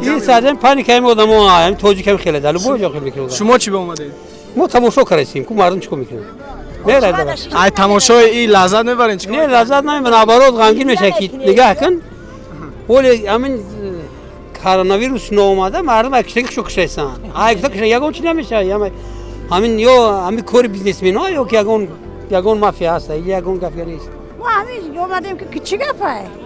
اینجا این سازن پانی که آدم ها هم توجیه کم خیلی دارن بوجه خیلی میکنن شما چی به اومدید ما تماشا کردیم که مردم چیکار میکنن نه لازم ای تماشای این لذت میبرین چیکار نه لازم نمیبرن عبارات غمگین میشه که نگاه کن ولی همین کرونا اومده مردم اکشنگ شو کشیدن اکشنگ یگون چی نمیشه همین یا همین کور بیزنسمن ها یا که یگون مافیا هست یگون گفتی نیست ما همین اومدیم که چی گفته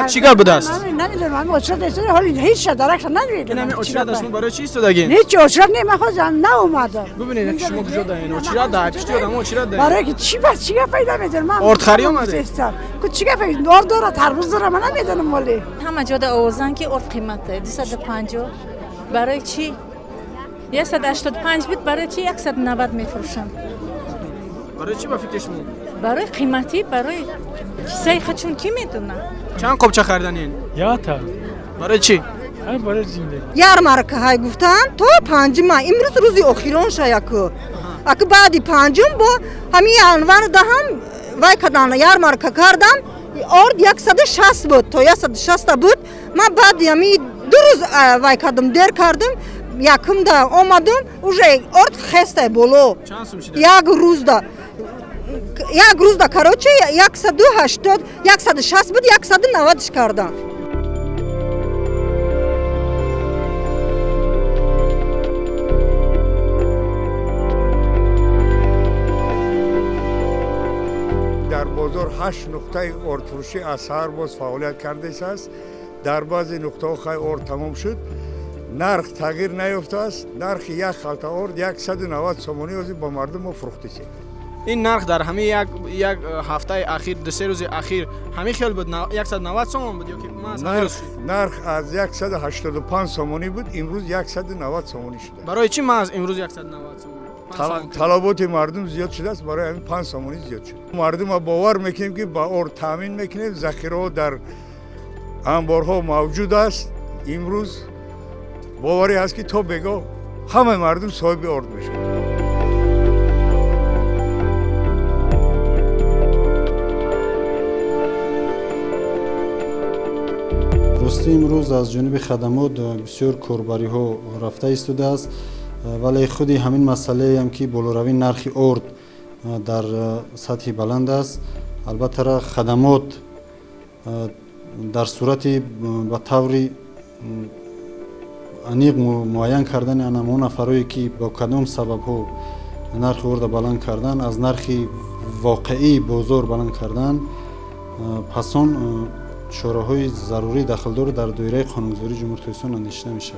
چیکار بود است نمیدونم من اچرت است حالی هیچ درکش نمیدونم این اچرت است برای چی استادگین هیچ اچرت نمی خواستم نه اومدم ببینید شما کجا دارین اچرت دارید چی آدم اچرت دارید برای که چی بس چی پیدا نمیدونم من اردخری اومده که چی گفته دور دور تربوز داره من نمیدونم ولی همه جا آوازن که ارد قیمته 250 برای چی 185 بود برای چی 190 میفروشن برای چی با فکرش مون برای قیمتی برای چیزای خودشون کی میدونه چند قبچه خریدنین یا تا برای چی برای زنده ярмарка ҳай гуфтанд то панҷума имрӯз рӯзи охирон шаяку аки баъди панҷум бо ҳами январ даҳам вай кадан ярмарка кардам орд 160 буд то 160 буд ман баъди ҳами ду рӯз вай кардам дер кардам якумда омадам уже орд хестай боло як рӯзда карочи 180 160 буд 190 кардам در بازار 8 نقطه اردفروشی اسعار باز فعالیت کرده است. در بعضی نقطه ها خیلی ارد تمام شد. نرخ تغییر نیافته است. نرخ یک خلطه ارد 190 سومانی از با مردم فروخته شد. این نرخ در همه یک هفته اخیر دو سه روز اخیر همه خیلی بود 190 سومان بود یا که نرخ از 185 سومانی بود امروز 190 سومانی شده. برای چی ما از امروز 190 سومان طلبات مردم زیاد شده است برای همین 5 سومانی زیاد شد. مردم باور میکنیم که با ارد تامین میکنیم ذخیره در انبارها موجود است. امروز باوری هست که تا بگاه همه مردم صاحب ارد میشن. راستی امروز از جانب خدمات بسیار کاربری ها رفته ایستاده است ولی خودی همین مسئله هم که بالاروی نرخ ارد در سطح بلند است البته خدمات در صورت به طور انیق معین کردن همون نفرایی که با کدام سبب ها نرخ ارد بلند کردن از نرخ واقعی بازار بلند کردن پسان چاره‌های ضروری داخلدار در دایره قانونگذاری جمهوری اسلامی اندیشیده میشه.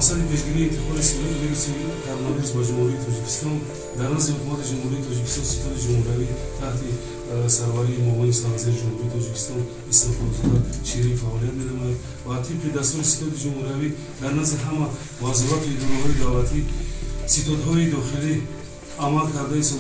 مقصد پیشگیری انتقال سیاسی ویروس کرونا با جمهوری تاجیکستان در نزد حکومت جمهوری تاجیکستان ستاد جمهوری تحت سروری معاون سراسر جمهوری تاجیکستان استفاده شیری فعالیت می‌نماید و طبق دستور ستاد جمهوری در نزد همه وزارات و اداره‌های دولتی ستادهای داخلی عمل کرده است.